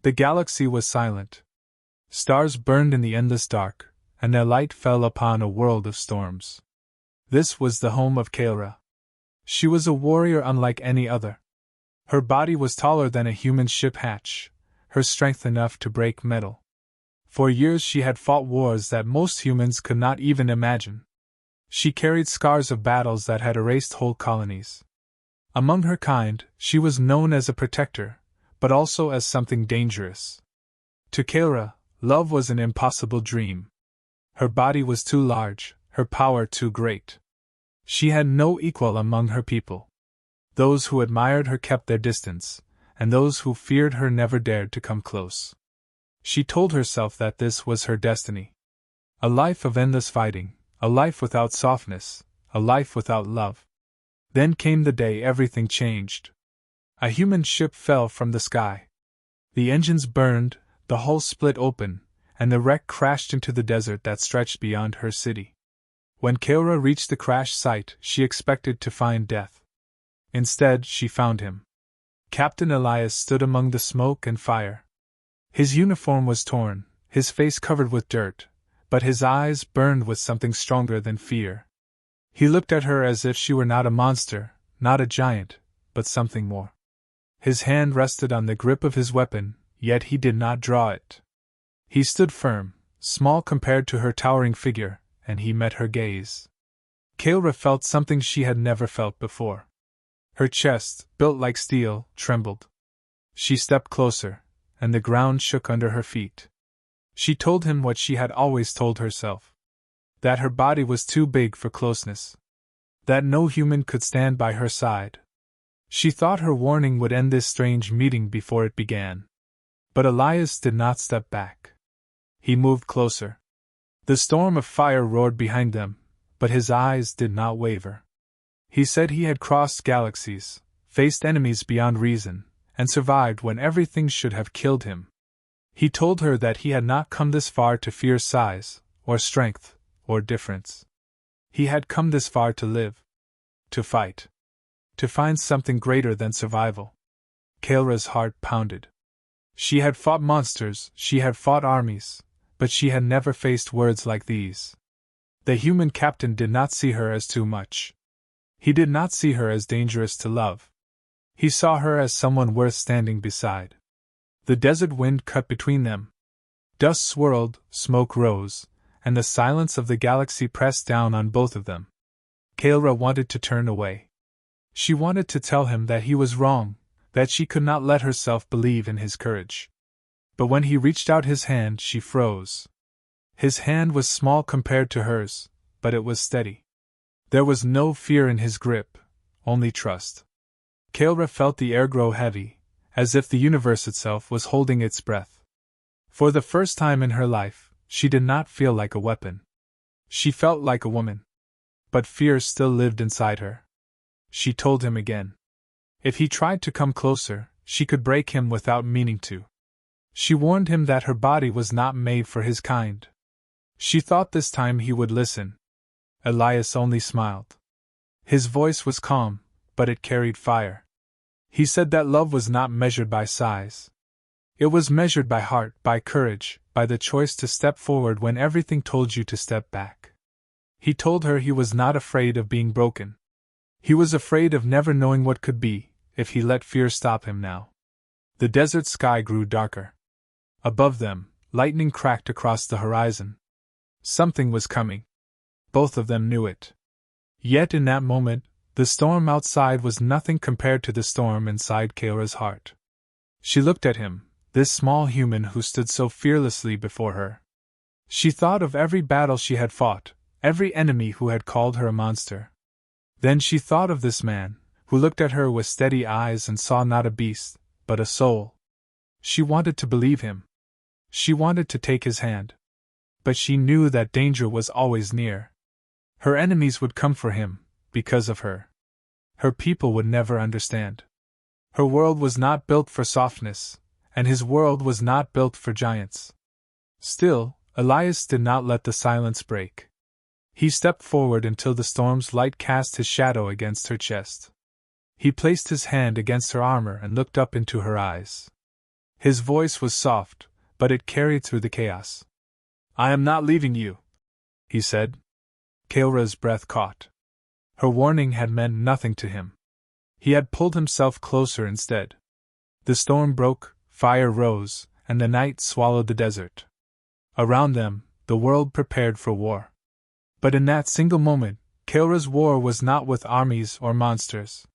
The galaxy was silent. Stars burned in the endless dark, and their light fell upon a world of storms. This was the home of Kaelra. She was a warrior unlike any other. Her body was taller than a human ship hatch, her strength enough to break metal. For years she had fought wars that most humans could not even imagine. She carried scars of battles that had erased whole colonies. Among her kind, she was known as a protector, but also as something dangerous. To Kaelra, love was an impossible dream. Her body was too large, her power too great. She had no equal among her people. Those who admired her kept their distance, and those who feared her never dared to come close. She told herself that this was her destiny. A life of endless fighting, a life without softness, a life without love. Then came the day everything changed. A human ship fell from the sky. The engines burned, the hull split open, and the wreck crashed into the desert that stretched beyond her city. When Kaelra reached the crash site, she expected to find death. Instead, she found him. Captain Elias stood among the smoke and fire. His uniform was torn, his face covered with dirt, but his eyes burned with something stronger than fear. He looked at her as if she were not a monster, not a giant, but something more. His hand rested on the grip of his weapon, yet he did not draw it. He stood firm, small compared to her towering figure, and he met her gaze. Kaelra felt something she had never felt before. Her chest, built like steel, trembled. She stepped closer, and the ground shook under her feet. She told him what she had always told herself. That her body was too big for closeness. That no human could stand by her side. She thought her warning would end this strange meeting before it began. But Elias did not step back. He moved closer. The storm of fire roared behind them, but his eyes did not waver. He said he had crossed galaxies, faced enemies beyond reason, and survived when everything should have killed him. He told her that he had not come this far to fear size, or strength, or difference. He had come this far to live. To fight. To find something greater than survival. Kaelra's heart pounded. She had fought monsters, she had fought armies, but she had never faced words like these. The human captain did not see her as too much. He did not see her as dangerous to love. He saw her as someone worth standing beside. The desert wind cut between them. Dust swirled, smoke rose, and the silence of the galaxy pressed down on both of them. Kaelra wanted to turn away. She wanted to tell him that he was wrong, that she could not let herself believe in his courage. But when he reached out his hand, she froze. His hand was small compared to hers, but it was steady. There was no fear in his grip, only trust. Kaelra felt the air grow heavy, as if the universe itself was holding its breath. For the first time in her life, she did not feel like a weapon. She felt like a woman. But fear still lived inside her. She told him again. If he tried to come closer, she could break him without meaning to. She warned him that her body was not made for his kind. She thought this time he would listen. Elias only smiled. His voice was calm, but it carried fire. He said that love was not measured by size. It was measured by heart, by courage, by the choice to step forward when everything told you to step back. He told her he was not afraid of being broken. He was afraid of never knowing what could be, if he let fear stop him now. The desert sky grew darker. Above them, lightning cracked across the horizon. Something was coming. Both of them knew it. Yet in that moment, the storm outside was nothing compared to the storm inside Kaelra's heart. She looked at him, this small human who stood so fearlessly before her. She thought of every battle she had fought, every enemy who had called her a monster. Then she thought of this man, who looked at her with steady eyes and saw not a beast, but a soul. She wanted to believe him. She wanted to take his hand. But she knew that danger was always near. Her enemies would come for him, because of her. Her people would never understand. Her world was not built for softness, and his world was not built for giants. Still, Elias did not let the silence break. He stepped forward until the storm's light cast his shadow against her chest. He placed his hand against her armor and looked up into her eyes. His voice was soft, but it carried through the chaos. "I am not leaving you," he said. Kaelra's breath caught. Her warning had meant nothing to him. He had pulled himself closer instead. The storm broke, fire rose, and the night swallowed the desert. Around them, the world prepared for war. But in that single moment, Kaelra's war was not with armies or monsters.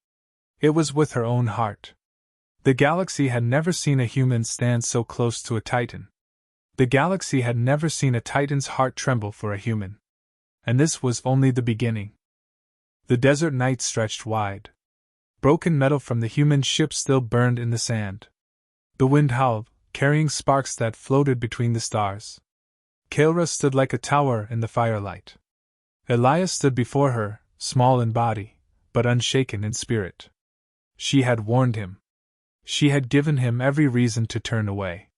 It was with her own heart. The galaxy had never seen a human stand so close to a titan. The galaxy had never seen a titan's heart tremble for a human. And this was only the beginning. The desert night stretched wide. Broken metal from the human ship still burned in the sand. The wind howled, carrying sparks that floated between the stars. Kaelra stood like a tower in the firelight. Elias stood before her, small in body, but unshaken in spirit. She had warned him. She had given him every reason to turn away.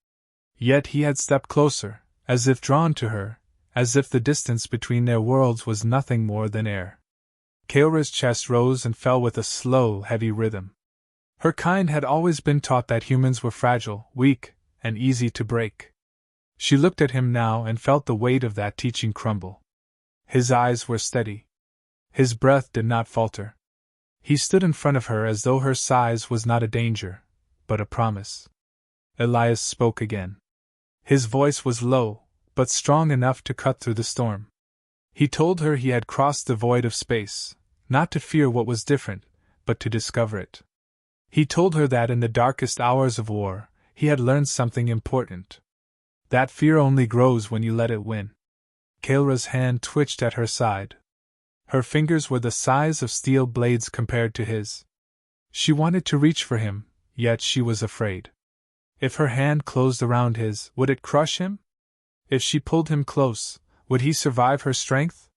Yet he had stepped closer, as if drawn to her, as if the distance between their worlds was nothing more than air. Kaelra's chest rose and fell with a slow, heavy rhythm. Her kind had always been taught that humans were fragile, weak, and easy to break. She looked at him now and felt the weight of that teaching crumble. His eyes were steady. His breath did not falter. He stood in front of her as though her size was not a danger, but a promise. Elias spoke again. His voice was low, but strong enough to cut through the storm. He told her he had crossed the void of space, not to fear what was different, but to discover it. He told her that in the darkest hours of war, he had learned something important. That fear only grows when you let it win. Kaelra's hand twitched at her side. Her fingers were the size of steel blades compared to his. She wanted to reach for him, yet she was afraid. If her hand closed around his, would it crush him? If she pulled him close, would he survive her strength?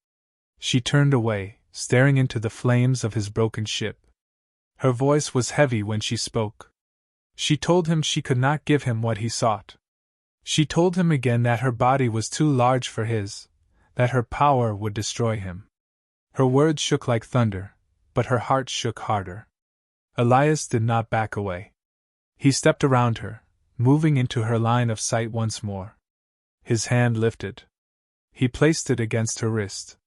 She turned away, staring into the flames of his broken ship. Her voice was heavy when she spoke. She told him she could not give him what he sought. She told him again that her body was too large for his, that her power would destroy him. Her words shook like thunder, but her heart shook harder. Elias did not back away. He stepped around her, moving into her line of sight once more. His hand lifted. He placed it against her wrist.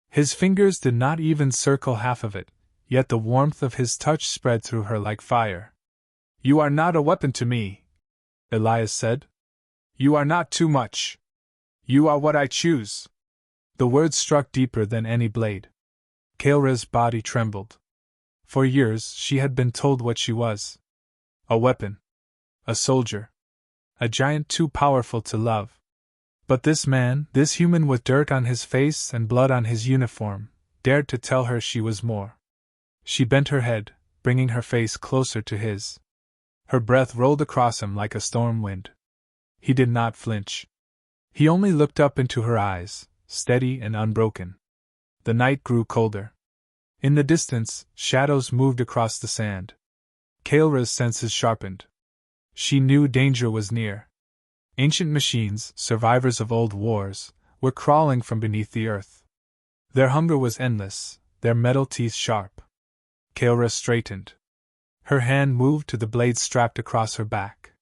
His fingers did not even circle half of it, yet the warmth of his touch spread through her like fire. "You are not a weapon to me," Elias said. "You are not too much. You are what I choose." The words struck deeper than any blade. Kaelra's body trembled. For years she had been told what she was. A weapon. A soldier. A giant too powerful to love. But this man, this human with dirt on his face and blood on his uniform, dared to tell her she was more. She bent her head, bringing her face closer to his. Her breath rolled across him like a storm wind. He did not flinch. He only looked up into her eyes, steady and unbroken. The night grew colder. In the distance, shadows moved across the sand. Kaelra's senses sharpened. She knew danger was near. Ancient machines, survivors of old wars, were crawling from beneath the earth. Their hunger was endless, their metal teeth sharp. Kaelra straightened. Her hand moved to the blade strapped across her back.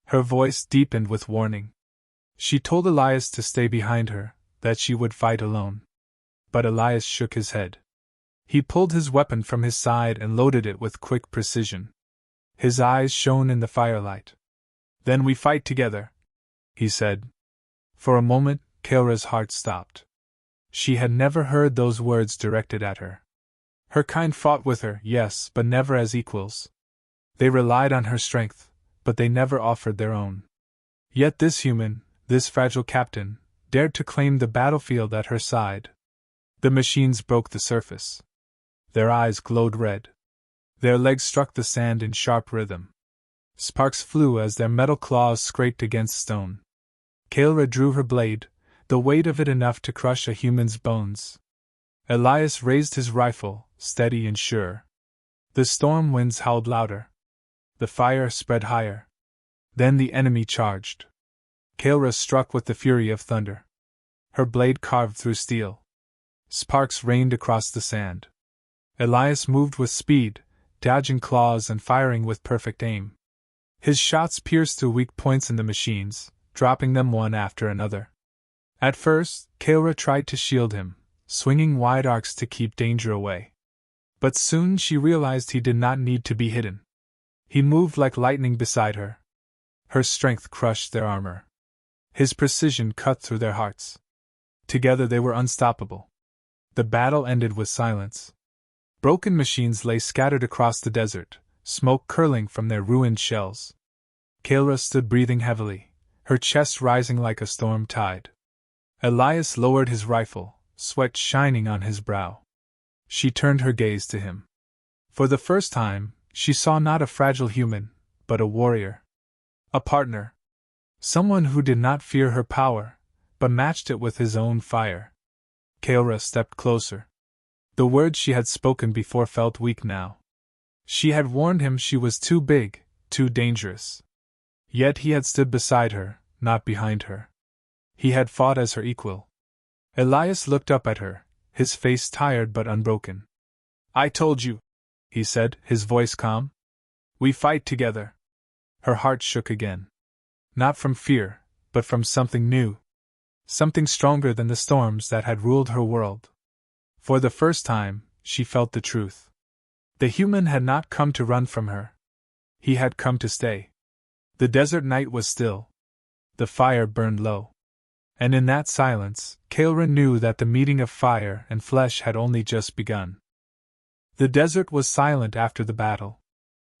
Her voice deepened with warning. She told Elias to stay behind her, that she would fight alone. But Elias shook his head. He pulled his weapon from his side and loaded it with quick precision. His eyes shone in the firelight. "Then we fight together," he said. For a moment, Kaelra's heart stopped. She had never heard those words directed at her. Her kind fought with her, yes, but never as equals. They relied on her strength, but they never offered their own. Yet this human, this fragile captain, dared to claim the battlefield at her side. The machines broke the surface. Their eyes glowed red. Their legs struck the sand in sharp rhythm. Sparks flew as their metal claws scraped against stone. Kaelra drew her blade, the weight of it enough to crush a human's bones. Elias raised his rifle, steady and sure. The storm winds howled louder. The fire spread higher. Then the enemy charged. Kaelra struck with the fury of thunder. Her blade carved through steel. Sparks rained across the sand. Elias moved with speed, dodging claws and firing with perfect aim. His shots pierced through weak points in the machines, dropping them one after another. At first, Kaora tried to shield him, swinging wide arcs to keep danger away. But soon she realized he did not need to be hidden. He moved like lightning beside her. Her strength crushed their armor. His precision cut through their hearts. Together they were unstoppable. The battle ended with silence. Broken machines lay scattered across the desert, smoke curling from their ruined shells. Kaora stood breathing heavily, her chest rising like a storm tide. Elias lowered his rifle, sweat shining on his brow. She turned her gaze to him. For the first time, she saw not a fragile human, but a warrior. A partner. Someone who did not fear her power, but matched it with his own fire. Kaora stepped closer. The words she had spoken before felt weak now. She had warned him she was too big, too dangerous. Yet he had stood beside her, not behind her. He had fought as her equal. Elias looked up at her, his face tired but unbroken. "I told you," he said, his voice calm. "We fight together." Her heart shook again. Not from fear, but from something new. Something stronger than the storms that had ruled her world. For the first time, she felt the truth. The human had not come to run from her. He had come to stay. The desert night was still. The fire burned low. And in that silence, Kaora knew that the meeting of fire and flesh had only just begun. The desert was silent after the battle.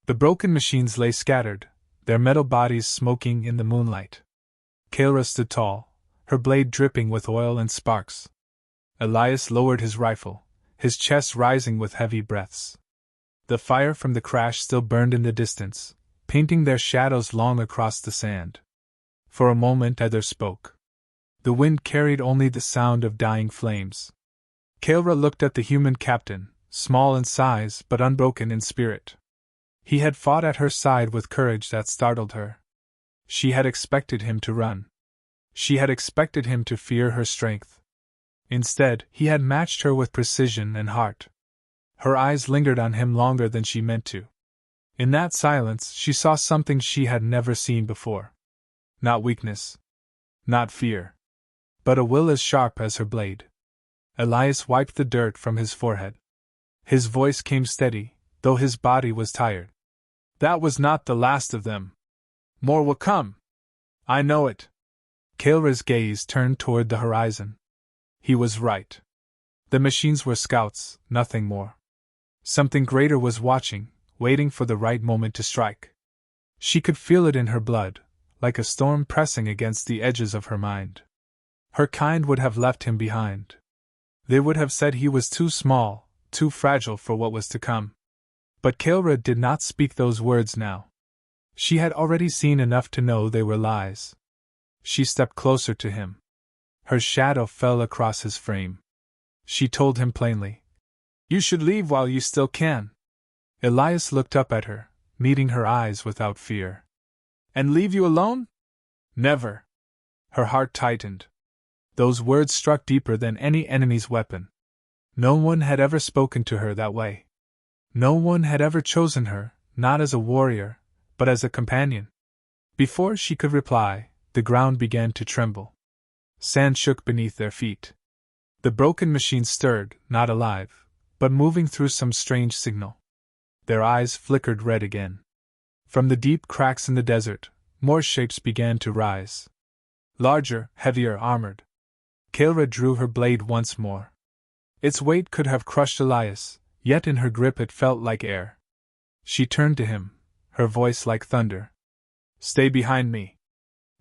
The broken machines lay scattered, their metal bodies smoking in the moonlight. Kaora stood tall, her blade dripping with oil and sparks. Elias lowered his rifle, his chest rising with heavy breaths. The fire from the crash still burned in the distance, painting their shadows long across the sand. For a moment neither spoke. The wind carried only the sound of dying flames. Kaora looked at the human captain, small in size but unbroken in spirit. He had fought at her side with courage that startled her. She had expected him to run. She had expected him to fear her strength. Instead, he had matched her with precision and heart. Her eyes lingered on him longer than she meant to. In that silence, she saw something she had never seen before. Not weakness. Not fear. But a will as sharp as her blade. Elias wiped the dirt from his forehead. His voice came steady, though his body was tired. "That was not the last of them. More will come. I know it." Kaora's gaze turned toward the horizon. He was right. The machines were scouts, nothing more. Something greater was watching, waiting for the right moment to strike. She could feel it in her blood, like a storm pressing against the edges of her mind. Her kind would have left him behind. They would have said he was too small, too fragile for what was to come. But Kaora did not speak those words now. She had already seen enough to know they were lies. She stepped closer to him. Her shadow fell across his frame. She told him plainly, "You should leave while you still can." Elias looked up at her, meeting her eyes without fear. "And leave you alone? Never." Her heart tightened. Those words struck deeper than any enemy's weapon. No one had ever spoken to her that way. No one had ever chosen her, not as a warrior, but as a companion. Before she could reply, the ground began to tremble. Sand shook beneath their feet. The broken machine stirred, not alive, but moving through some strange signal. Their eyes flickered red again. From the deep cracks in the desert, more shapes began to rise. Larger, heavier, armored. Kaora drew her blade once more. Its weight could have crushed Elias, yet in her grip it felt like air. She turned to him, her voice like thunder. "Stay behind me."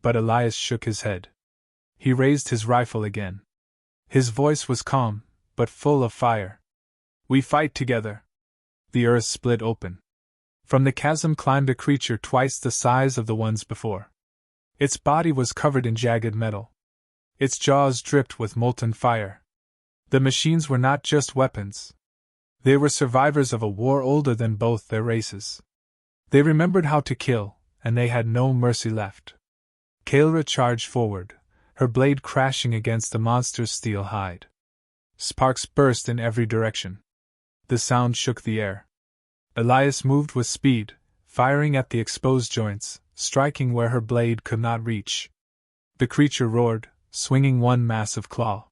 But Elias shook his head. He raised his rifle again. His voice was calm, but full of fire. "We fight together." The earth split open. From the chasm climbed a creature twice the size of the ones before. Its body was covered in jagged metal. Its jaws dripped with molten fire. The machines were not just weapons. They were survivors of a war older than both their races. They remembered how to kill, and they had no mercy left. Kaora charged forward, her blade crashing against the monster's steel hide. Sparks burst in every direction. The sound shook the air. Elias moved with speed, firing at the exposed joints, striking where her blade could not reach. The creature roared, swinging one massive claw.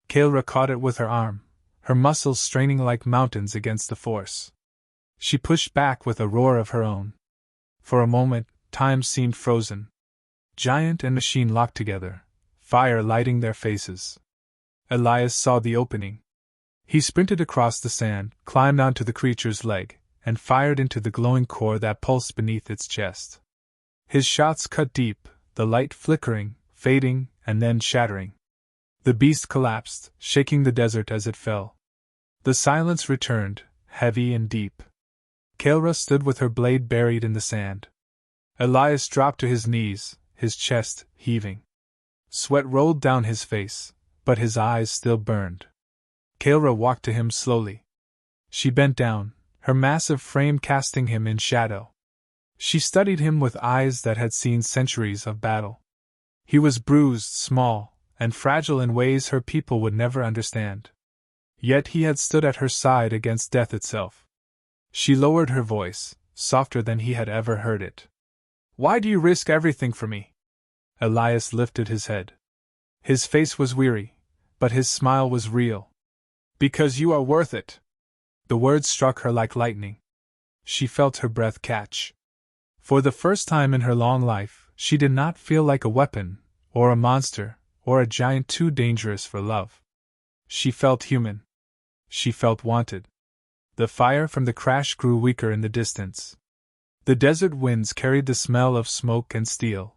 Kaelra caught it with her arm, her muscles straining like mountains against the force. She pushed back with a roar of her own. For a moment, time seemed frozen. Giant and machine locked together, fire lighting their faces. Elias saw the opening. He sprinted across the sand, climbed onto the creature's leg, and fired into the glowing core that pulsed beneath its chest. His shots cut deep, the light flickering, fading, and then shattering. The beast collapsed, shaking the desert as it fell. The silence returned, heavy and deep. Kaelra stood with her blade buried in the sand. Elias dropped to his knees, his chest heaving. Sweat rolled down his face, but his eyes still burned. Kaelra walked to him slowly. She bent down, her massive frame casting him in shadow. She studied him with eyes that had seen centuries of battle. He was bruised, small, and fragile in ways her people would never understand. Yet he had stood at her side against death itself. She lowered her voice, softer than he had ever heard it. "Why do you risk everything for me?" Elias lifted his head. His face was weary, but his smile was real. "Because you are worth it." The words struck her like lightning. She felt her breath catch. For the first time in her long life, she did not feel like a weapon, or a monster, or a giant too dangerous for love. She felt human. She felt wanted. The fire from the crash grew weaker in the distance. The desert winds carried the smell of smoke and steel.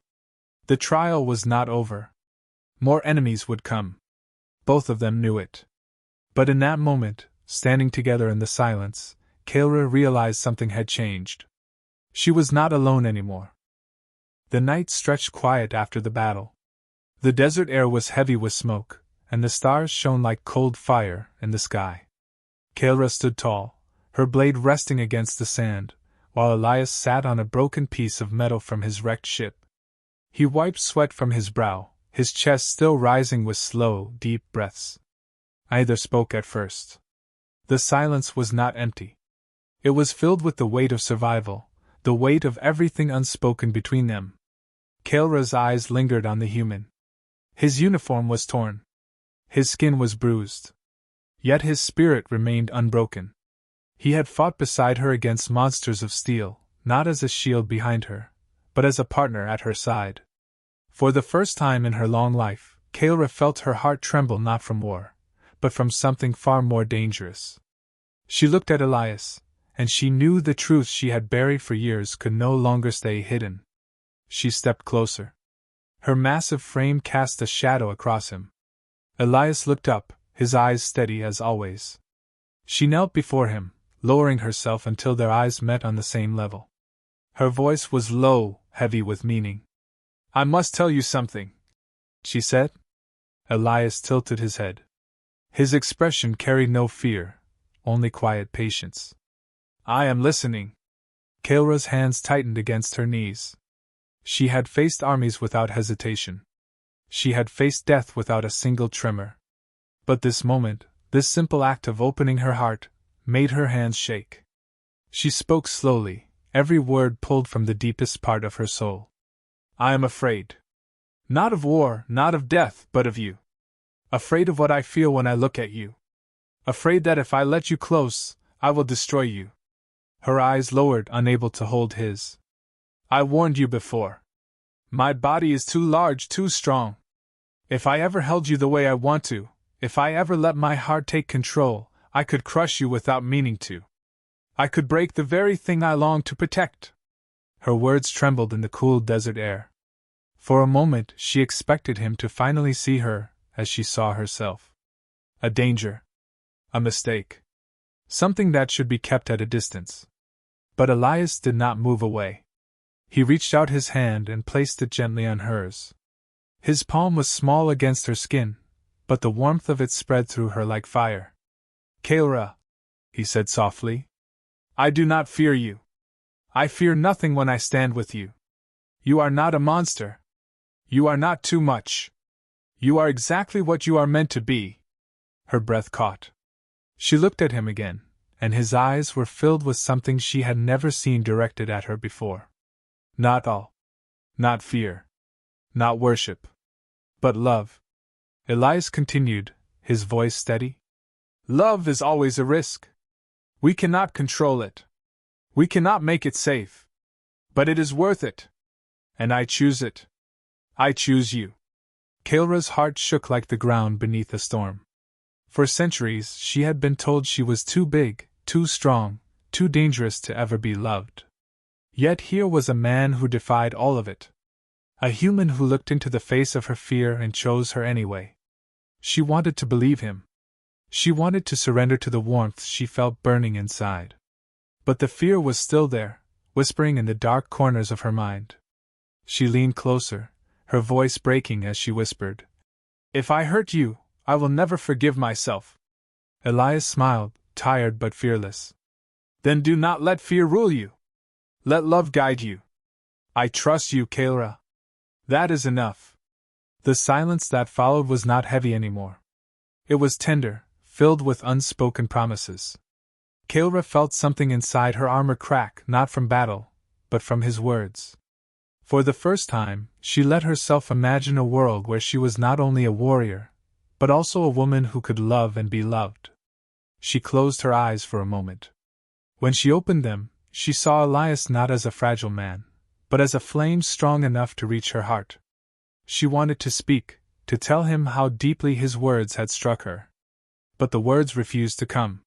The trial was not over. More enemies would come. Both of them knew it. But in that moment, standing together in the silence, Kaelra realized something had changed. She was not alone anymore. The night stretched quiet after the battle. The desert air was heavy with smoke, and the stars shone like cold fire in the sky. Kaelra stood tall, her blade resting against the sand, while Elias sat on a broken piece of metal from his wrecked ship. He wiped sweat from his brow, his chest still rising with slow, deep breaths. Neither spoke at first. The silence was not empty. It was filled with the weight of survival, the weight of everything unspoken between them. Kaelra's eyes lingered on the human. His uniform was torn. His skin was bruised. Yet his spirit remained unbroken. He had fought beside her against monsters of steel, not as a shield behind her, but as a partner at her side. For the first time in her long life, Kaelra felt her heart tremble not from war, but from something far more dangerous. She looked at Elias, and she knew the truth she had buried for years could no longer stay hidden. She stepped closer. Her massive frame cast a shadow across him. Elias looked up, his eyes steady as always. She knelt before him, lowering herself until their eyes met on the same level. Her voice was low, heavy with meaning. "I must tell you something," she said. Elias tilted his head. His expression carried no fear, only quiet patience. "I am listening." Kaelra's hands tightened against her knees. She had faced armies without hesitation. She had faced death without a single tremor. But this moment, this simple act of opening her heart, made her hands shake. She spoke slowly, every word pulled from the deepest part of her soul. "I am afraid. Not of war, not of death, but of you. Afraid of what I feel when I look at you. Afraid that if I let you close, I will destroy you." Her eyes lowered, unable to hold his. "I warned you before. My body is too large, too strong. If I ever held you the way I want to, if I ever let my heart take control, I could crush you without meaning to. I could break the very thing I long to protect." Her words trembled in the cool desert air. For a moment she expected him to finally see her as she saw herself. A danger. A mistake. Something that should be kept at a distance. But Elias did not move away. He reached out his hand and placed it gently on hers. His palm was small against her skin, but the warmth of it spread through her like fire. "Kaelra," he said softly, "I do not fear you. I fear nothing when I stand with you. You are not a monster. You are not too much. You are exactly what you are meant to be." Her breath caught. She looked at him again, and his eyes were filled with something she had never seen directed at her before. Not all. Not fear. Not worship. But love. Elias continued, his voice steady. Love is always a risk. We cannot control it. We cannot make it safe. But it is worth it. And I choose it. I choose you. Kaelra's heart shook like the ground beneath a storm. For centuries she had been told she was too big, too strong, too dangerous to ever be loved. Yet here was a man who defied all of it. A human who looked into the face of her fear and chose her anyway. She wanted to believe him. She wanted to surrender to the warmth she felt burning inside. But the fear was still there, whispering in the dark corners of her mind. She leaned closer, her voice breaking as she whispered, If I hurt you, I will never forgive myself. Elias smiled, tired but fearless. Then do not let fear rule you. Let love guide you. I trust you, Kaelra. That is enough. The silence that followed was not heavy anymore. It was tender, filled with unspoken promises. Kaelra felt something inside her armor crack, not from battle, but from his words. For the first time, she let herself imagine a world where she was not only a warrior, but also a woman who could love and be loved. She closed her eyes for a moment. When she opened them, she saw Elias not as a fragile man, but as a flame strong enough to reach her heart. She wanted to speak, to tell him how deeply his words had struck her. But the words refused to come.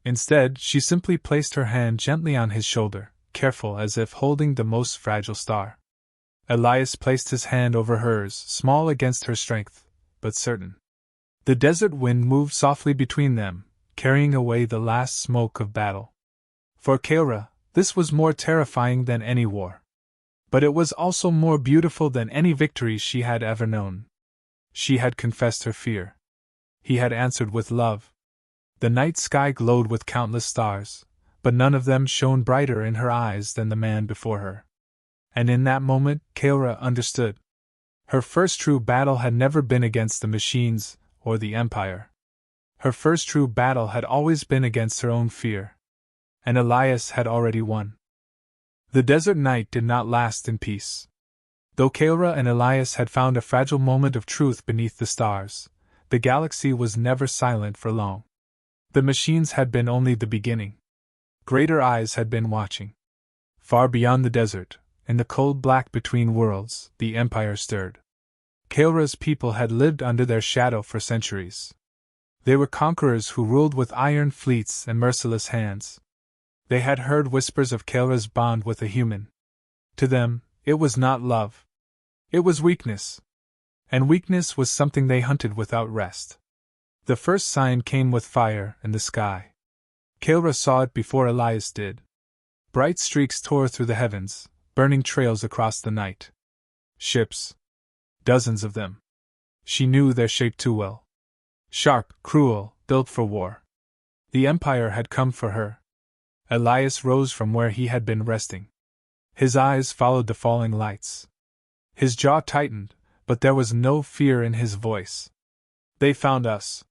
Instead, she simply placed her hand gently on his shoulder, careful as if holding the most fragile star. Elias placed his hand over hers, small against her strength, but certain. The desert wind moved softly between them, carrying away the last smoke of battle. For Kaelra, this was more terrifying than any war. But it was also more beautiful than any victory she had ever known. She had confessed her fear. He had answered with love. The night sky glowed with countless stars, but none of them shone brighter in her eyes than the man before her. And in that moment, Kaelra understood. Her first true battle had never been against the machines or the Empire. Her first true battle had always been against her own fear. And Elias had already won. The desert night did not last in peace. Though Kaelra and Elias had found a fragile moment of truth beneath the stars, the galaxy was never silent for long. The machines had been only the beginning. Greater eyes had been watching. Far beyond the desert, in the cold black between worlds, the Empire stirred. Kaelra's people had lived under their shadow for centuries. They were conquerors who ruled with iron fleets and merciless hands. They had heard whispers of Kaelra's bond with a human. To them, it was not love. It was weakness. And weakness was something they hunted without rest. The first sign came with fire in the sky. Kaelra saw it before Elias did. Bright streaks tore through the heavens, burning trails across the night. Ships. Dozens of them. She knew their shape too well. Sharp, cruel, built for war. The Empire had come for her. Elias rose from where he had been resting. His eyes followed the falling lights. His jaw tightened, but there was no fear in his voice. They found us.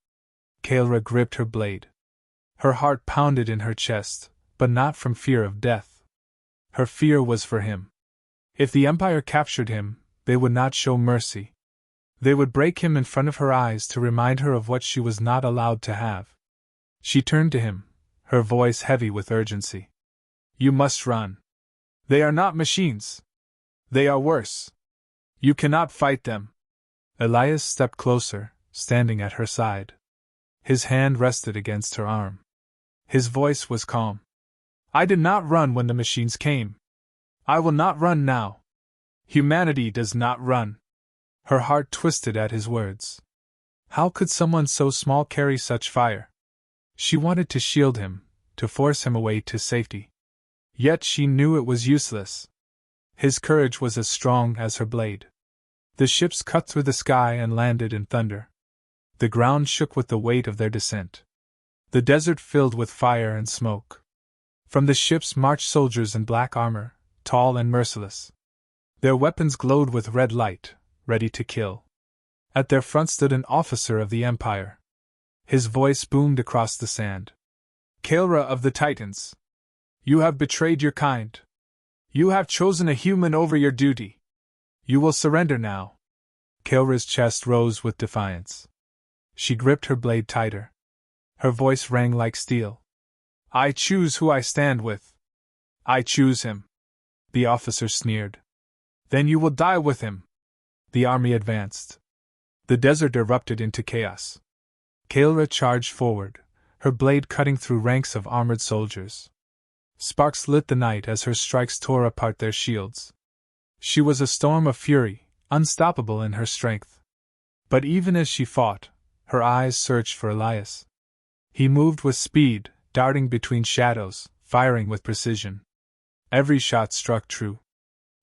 Kaelra gripped her blade. Her heart pounded in her chest, but not from fear of death. Her fear was for him. If the Empire captured him, they would not show mercy. They would break him in front of her eyes to remind her of what she was not allowed to have. She turned to him, her voice heavy with urgency. You must run. They are not machines. They are worse. You cannot fight them. Elias stepped closer, standing at her side. His hand rested against her arm. His voice was calm. I did not run when the machines came. I will not run now. Humanity does not run. Her heart twisted at his words. How could someone so small carry such fire? She wanted to shield him, to force him away to safety. Yet she knew it was useless. His courage was as strong as her blade. The ships cut through the sky and landed in thunder. The ground shook with the weight of their descent. The desert filled with fire and smoke. From the ships marched soldiers in black armor, tall and merciless. Their weapons glowed with red light, ready to kill. At their front stood an officer of the Empire. His voice boomed across the sand. Kaelra of the Titans! You have betrayed your kind. You have chosen a human over your duty. You will surrender now. Kaelra's chest rose with defiance. She gripped her blade tighter. Her voice rang like steel. I choose who I stand with. I choose him. The officer sneered. Then you will die with him. The army advanced. The desert erupted into chaos. Kaelra charged forward, her blade cutting through ranks of armored soldiers. Sparks lit the night as her strikes tore apart their shields. She was a storm of fury, unstoppable in her strength. But even as she fought, her eyes searched for Elias. He moved with speed, darting between shadows, firing with precision. Every shot struck true.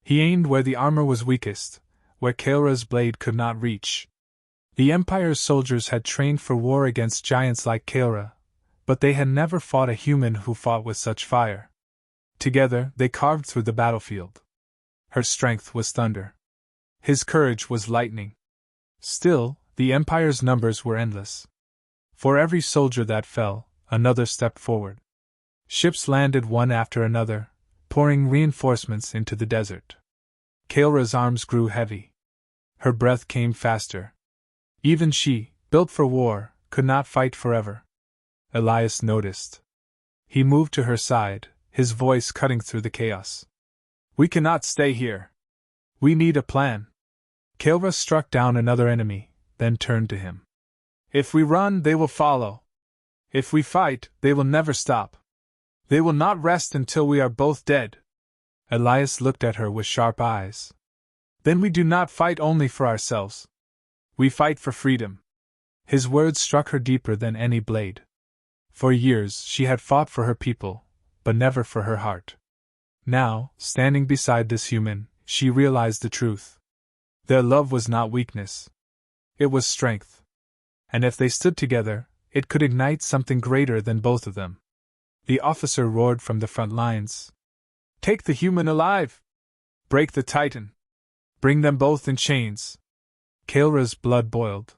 He aimed where the armor was weakest, where Kaelra's blade could not reach. The Empire's soldiers had trained for war against giants like Kaelra, but they had never fought a human who fought with such fire. Together, they carved through the battlefield. Her strength was thunder. His courage was lightning. Still, the Empire's numbers were endless. For every soldier that fell, another stepped forward. Ships landed one after another, pouring reinforcements into the desert. Kaelra's arms grew heavy. Her breath came faster. Even she, built for war, could not fight forever. Elias noticed. He moved to her side, his voice cutting through the chaos. We cannot stay here. We need a plan. Kaelra struck down another enemy, then turned to him. If we run, they will follow. If we fight, they will never stop. They will not rest until we are both dead. Elias looked at her with sharp eyes. Then we do not fight only for ourselves. We fight for freedom. His words struck her deeper than any blade. For years she had fought for her people, but never for her heart. Now, standing beside this human, she realized the truth. Their love was not weakness. It was strength. And if they stood together, it could ignite something greater than both of them. The officer roared from the front lines. Take the human alive! Break the Titan! Bring them both in chains! Kaelra's blood boiled.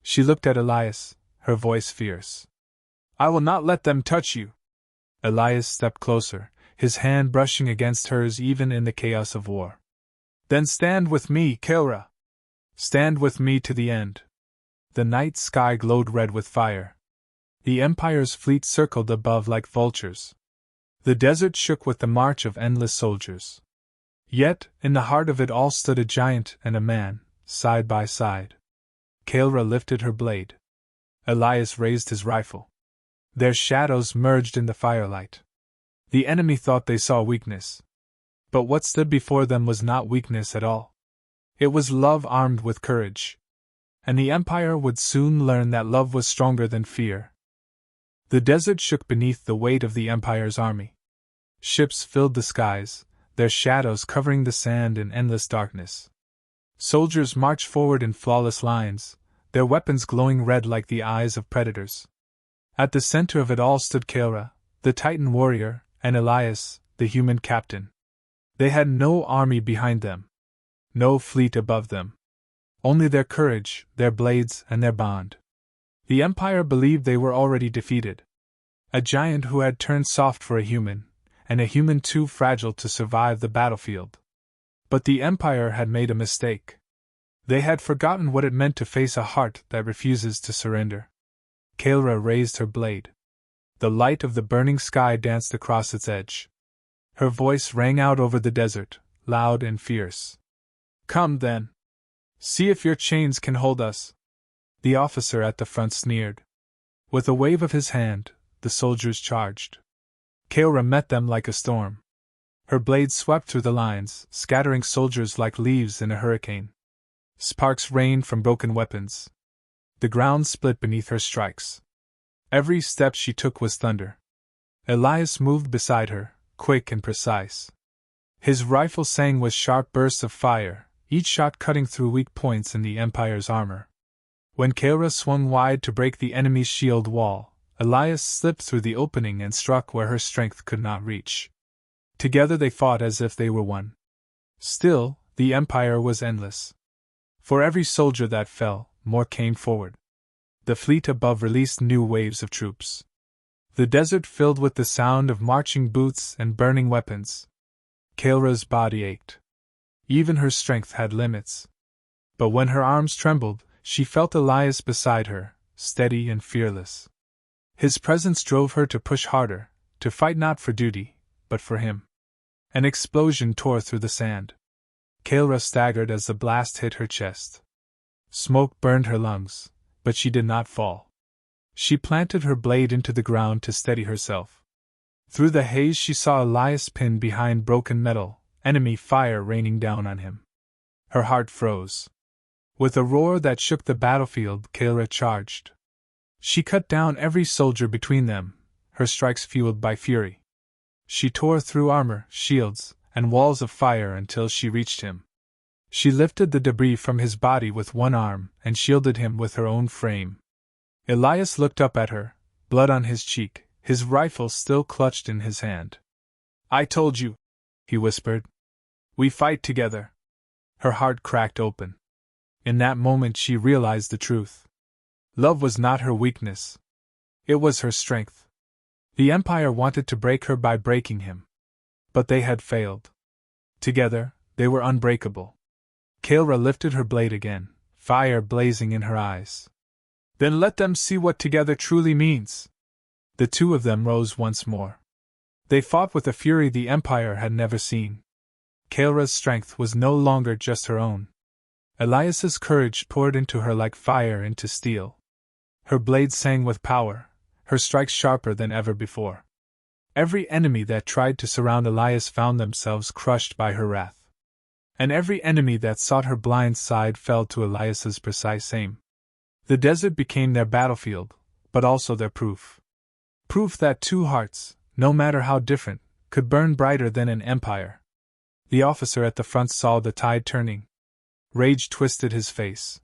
She looked at Elias, her voice fierce. I will not let them touch you. Elias stepped closer, his hand brushing against hers even in the chaos of war. Then stand with me, Kaelra. Stand with me to the end. The night sky glowed red with fire. The Empire's fleet circled above like vultures. The desert shook with the march of endless soldiers. Yet, in the heart of it all stood a giant and a man, side by side. Kaelra lifted her blade. Elias raised his rifle. Their shadows merged in the firelight. The enemy thought they saw weakness. But what stood before them was not weakness at all. It was love armed with courage. And the Empire would soon learn that love was stronger than fear. The desert shook beneath the weight of the Empire's army. Ships filled the skies, their shadows covering the sand in endless darkness. Soldiers marched forward in flawless lines, their weapons glowing red like the eyes of predators. At the center of it all stood Kaelra, the Titan warrior, and Elias, the human captain. They had no army behind them. No fleet above them. Only their courage, their blades, and their bond. The Empire believed they were already defeated. A giant who had turned soft for a human, and a human too fragile to survive the battlefield. But the Empire had made a mistake. They had forgotten what it meant to face a heart that refuses to surrender. Kaelra raised her blade. The light of the burning sky danced across its edge. Her voice rang out over the desert, loud and fierce. Come then. See if your chains can hold us. The officer at the front sneered. With a wave of his hand, the soldiers charged. Kaelra met them like a storm. Her blade swept through the lines, scattering soldiers like leaves in a hurricane. Sparks rained from broken weapons. The ground split beneath her strikes. Every step she took was thunder. Elias moved beside her, quick and precise. His rifle sang with sharp bursts of fire, each shot cutting through weak points in the Empire's armor. When Kaelra swung wide to break the enemy's shield wall, Elias slipped through the opening and struck where her strength could not reach. Together they fought as if they were one. Still, the Empire was endless. For every soldier that fell, more came forward. The fleet above released new waves of troops. The desert filled with the sound of marching boots and burning weapons. Kaelra's body ached. Even her strength had limits. But when her arms trembled, she felt Elias beside her, steady and fearless. His presence drove her to push harder, to fight not for duty, but for him. An explosion tore through the sand. Kaelra staggered as the blast hit her chest. Smoke burned her lungs, but she did not fall. She planted her blade into the ground to steady herself. Through the haze she saw Elias pinned behind broken metal, enemy fire raining down on him. Her heart froze. With a roar that shook the battlefield, Kaelra charged. She cut down every soldier between them, her strikes fueled by fury. She tore through armor, shields, and walls of fire until she reached him. She lifted the debris from his body with one arm and shielded him with her own frame. Elias looked up at her, blood on his cheek, his rifle still clutched in his hand. "I told you," he whispered. "We fight together." Her heart cracked open. In that moment she realized the truth. Love was not her weakness. It was her strength. The Empire wanted to break her by breaking him. But they had failed. Together, they were unbreakable. Kaelra lifted her blade again, fire blazing in her eyes. "Then let them see what together truly means." The two of them rose once more. They fought with a fury the Empire had never seen. Kaelra's strength was no longer just her own. Elias's courage poured into her like fire into steel. Her blade sang with power, her strikes sharper than ever before. Every enemy that tried to surround Elias found themselves crushed by her wrath. And every enemy that sought her blind side fell to Elias's precise aim. The desert became their battlefield, but also their proof. Proof that two hearts, no matter how different, could burn brighter than an empire. The officer at the front saw the tide turning. Rage twisted his face.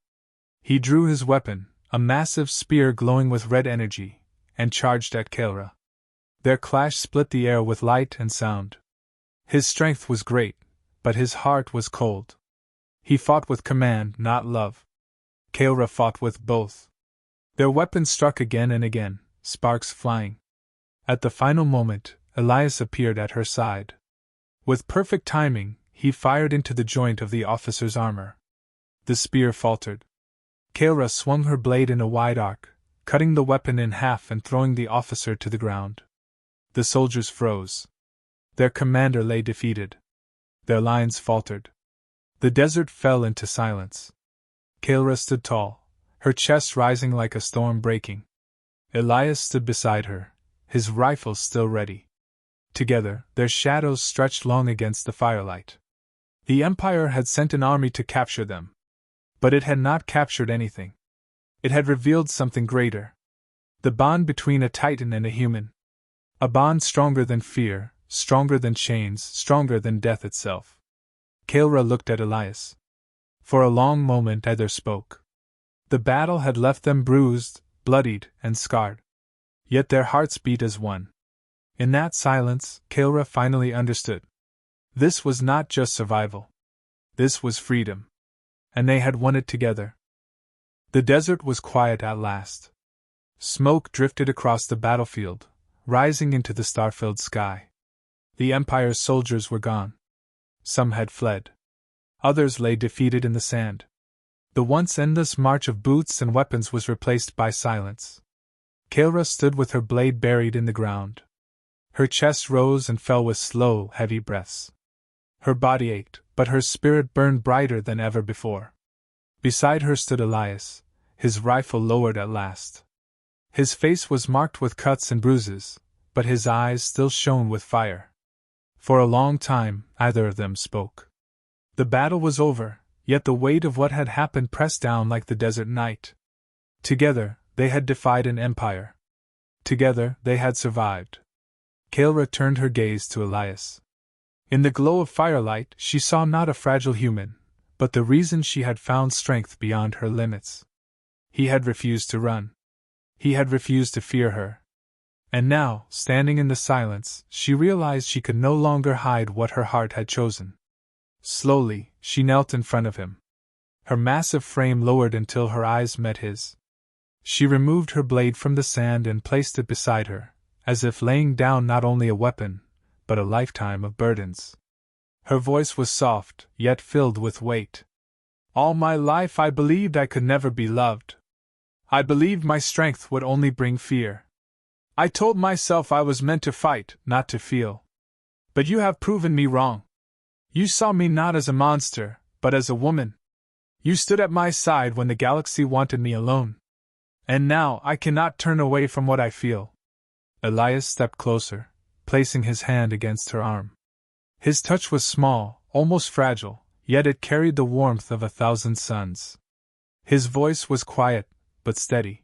He drew his weapon, a massive spear glowing with red energy, and charged at Kaelra. Their clash split the air with light and sound. His strength was great, but his heart was cold. He fought with command, not love. Kaelra fought with both. Their weapons struck again and again, sparks flying. At the final moment, Elias appeared at her side. With perfect timing, he fired into the joint of the officer's armor. The spear faltered. Kaelra swung her blade in a wide arc, cutting the weapon in half and throwing the officer to the ground. The soldiers froze. Their commander lay defeated. Their lines faltered. The desert fell into silence. Kaelra stood tall, her chest rising like a storm breaking. Elias stood beside her, his rifle still ready. Together, their shadows stretched long against the firelight. The Empire had sent an army to capture them. But it had not captured anything. It had revealed something greater. The bond between a Titan and a human. A bond stronger than fear, stronger than chains, stronger than death itself. Kaelra looked at Elias. For a long moment neither spoke. The battle had left them bruised, bloodied, and scarred. Yet their hearts beat as one. In that silence, Kaelra finally understood. This was not just survival. This was freedom. And they had won it together. The desert was quiet at last. Smoke drifted across the battlefield, rising into the star-filled sky. The Empire's soldiers were gone. Some had fled. Others lay defeated in the sand. The once endless march of boots and weapons was replaced by silence. Kaelra stood with her blade buried in the ground. Her chest rose and fell with slow, heavy breaths. Her body ached, but her spirit burned brighter than ever before. Beside her stood Elias, his rifle lowered at last. His face was marked with cuts and bruises, but his eyes still shone with fire. For a long time, neither of them spoke. The battle was over, yet the weight of what had happened pressed down like the desert night. Together, they had defied an empire. Together, they had survived. Kaelra turned her gaze to Elias. In the glow of firelight, she saw not a fragile human, but the reason she had found strength beyond her limits. He had refused to run. He had refused to fear her. And now, standing in the silence, she realized she could no longer hide what her heart had chosen. Slowly, she knelt in front of him. Her massive frame lowered until her eyes met his. She removed her blade from the sand and placed it beside her, as if laying down not only a weapon, but a lifetime of burdens. Her voice was soft, yet filled with weight. All my life I believed I could never be loved. I believed my strength would only bring fear. I told myself I was meant to fight, not to feel. But you have proven me wrong. You saw me not as a monster, but as a woman. You stood at my side when the galaxy wanted me alone. And now I cannot turn away from what I feel. Elias stepped closer, placing his hand against her arm. His touch was small, almost fragile, yet it carried the warmth of 1,000 suns. His voice was quiet, but steady.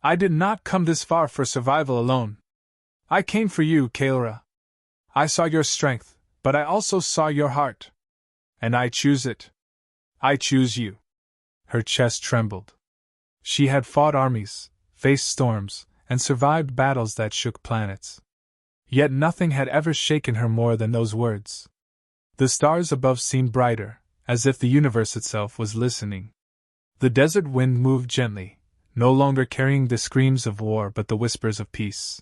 I did not come this far for survival alone. I came for you, Kaelra. I saw your strength, but I also saw your heart. And I choose it. I choose you. Her chest trembled. She had fought armies, faced storms, and survived battles that shook planets. Yet nothing had ever shaken her more than those words. The stars above seemed brighter, as if the universe itself was listening. The desert wind moved gently, no longer carrying the screams of war but the whispers of peace.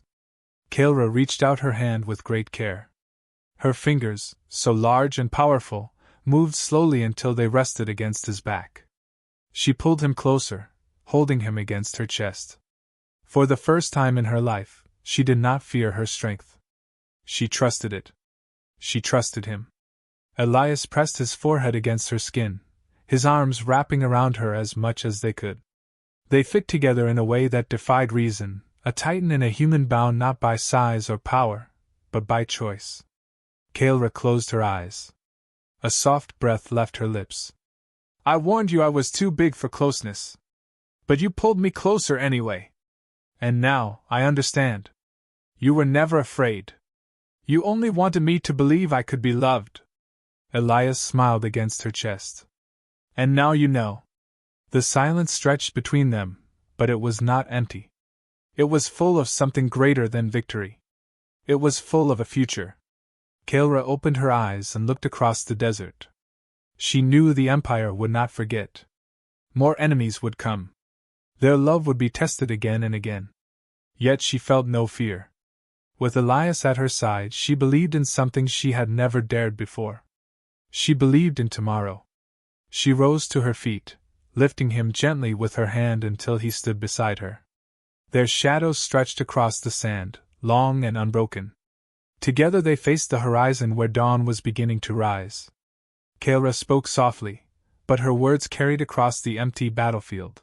Kaelra reached out her hand with great care. Her fingers, so large and powerful, moved slowly until they rested against his back. She pulled him closer, holding him against her chest. For the first time in her life, she did not fear her strength. She trusted it. She trusted him. Elias pressed his forehead against her skin, his arms wrapping around her as much as they could. They fit together in a way that defied reason, a titan and a human bound not by size or power, but by choice. Kaelra closed her eyes. A soft breath left her lips. I warned you I was too big for closeness. But you pulled me closer anyway. And now, I understand. You were never afraid. You only wanted me to believe I could be loved. Elias smiled against her chest. And now you know. The silence stretched between them, but it was not empty. It was full of something greater than victory. It was full of a future. Kaelra opened her eyes and looked across the desert. She knew the Empire would not forget. More enemies would come. Their love would be tested again and again. Yet she felt no fear. With Elias at her side, she believed in something she had never dared before. She believed in tomorrow. She rose to her feet, lifting him gently with her hand until he stood beside her. Their shadows stretched across the sand, long and unbroken. Together they faced the horizon where dawn was beginning to rise. Kaelra spoke softly, but her words carried across the empty battlefield.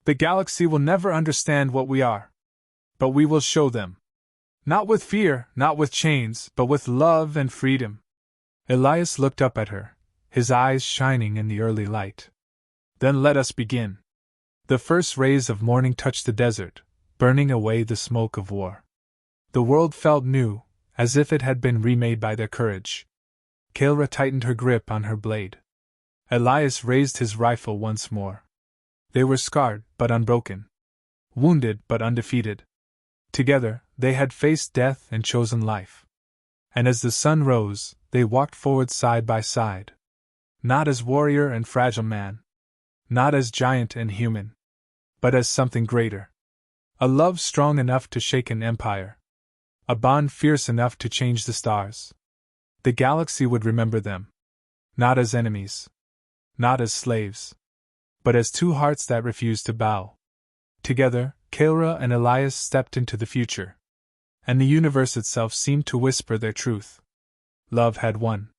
The galaxy will never understand what we are. But we will show them. Not with fear, not with chains, but with love and freedom. Elias looked up at her, his eyes shining in the early light. Then let us begin. The first rays of morning touched the desert, burning away the smoke of war. The world felt new, as if it had been remade by their courage. Kaelra tightened her grip on her blade. Elias raised his rifle once more. They were scarred, but unbroken. Wounded, but undefeated. Together, they had faced death and chosen life. And as the sun rose, they walked forward side by side. Not as warrior and fragile man. Not as giant and human. But as something greater. A love strong enough to shake an empire. A bond fierce enough to change the stars. The galaxy would remember them. Not as enemies. Not as slaves. But as two hearts that refused to bow. Together, Kaelra and Elias stepped into the future. And the universe itself seemed to whisper their truth. Love had won.